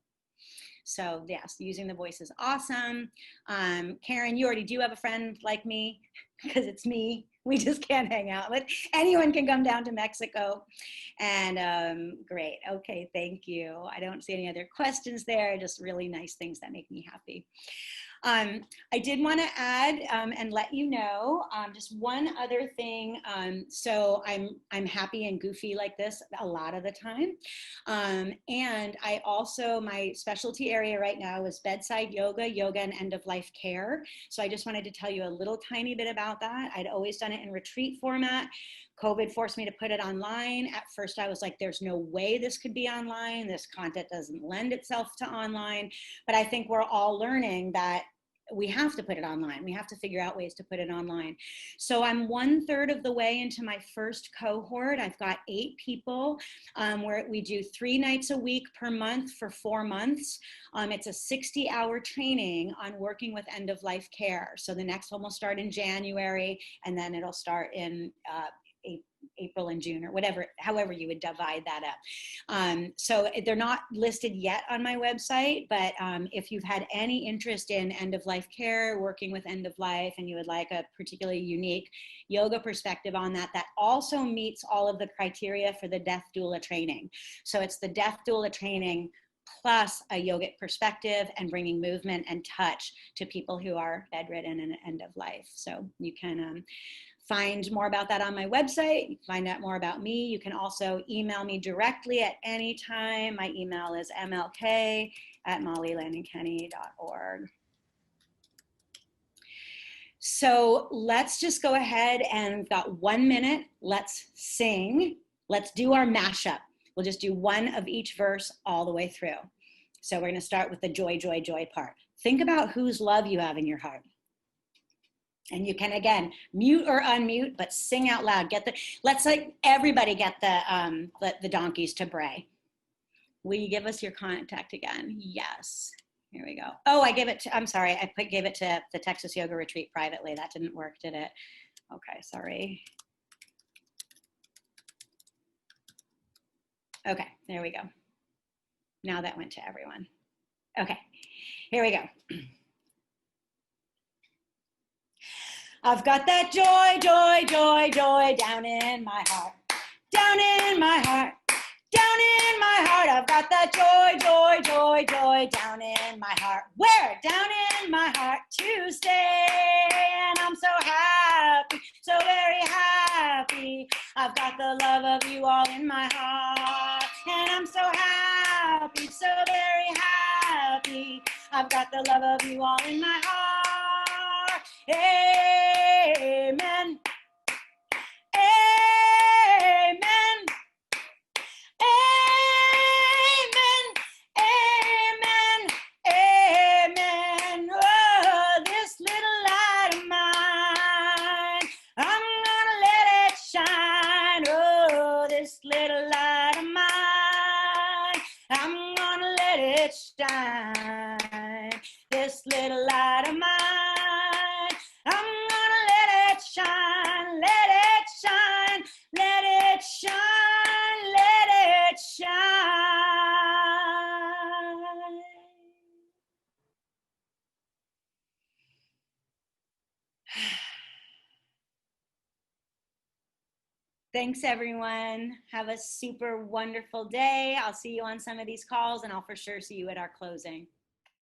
So yes, using the voice is awesome. Karen, you already do have a friend like me, because it's me. We just can't hang out, but anyone can come down to Mexico. And great. Okay, thank you. I don't see any other questions there, just really nice things that make me happy. I did want to add and let you know just one other thing. So I'm happy and goofy like this a lot of the time. And I also, my specialty area right now is bedside yoga, and end of life care. So I just wanted to tell you a little tiny bit about that. I'd always done it in retreat format. COVID forced me to put it online. At first I was like, there's no way this could be online. This content doesn't lend itself to online. But I think we're all learning that we have to put it online. We have to figure out ways to put it online. So I'm 1/3 of the way into my first cohort. I've got 8 people where we do 3 nights a week per month for 4 months. It's a 60-hour training on working with end-of-life care. So the next one will start in January, and then it'll start in April and June, or whatever, however you would divide that up. So they're not listed yet on my website, but if you've had any interest in end-of-life care, working with end-of-life, and you would like a particularly unique yoga perspective on that, that also meets all of the criteria for the death doula training. So it's the death doula training plus a yogic perspective and bringing movement and touch to people who are bedridden and end of life. So you can find more about that on my website. You can find out more about me. You can also email me directly at any time. My email is mlk@mollylannonkenny.org. So let's just go ahead, and we've got 1 minute. Let's sing. Let's do our mashup. We'll just do one of each verse all the way through. So we're going to start with the joy, joy, joy part. Think about whose love you have in your heart. And you can, again, mute or unmute, but sing out loud. Let's like everybody get the donkeys to bray. Will you give us your contact again? Yes. Here we go. Oh, I gave it to, I'm sorry. I gave it to the Texas Yoga Retreat privately. That didn't work, did it? Okay, sorry. Okay, there we go. Now that went to everyone. Okay, here we go. I've got that joy, joy, joy, joy down in my heart. Down in my heart. Down in my heart. I've got that joy, joy, joy, joy down in my heart. Where? Down in my heart to stay. And I'm so happy, so very happy. I've got the love of you all in my heart. And I'm so happy, so very happy. I've got the love of you all in my heart. Amen. Amen. Amen. Amen. Amen. Oh, this little light of mine, I'm gonna let it shine. Oh, this little light of mine, I'm gonna let it shine. This little light of mine, I'm gonna let it shine. Let it shine. Let it shine. Let it shine. Thanks, everyone. Have a super wonderful day. I'll see you on some of these calls, and I'll for sure see you at our closing.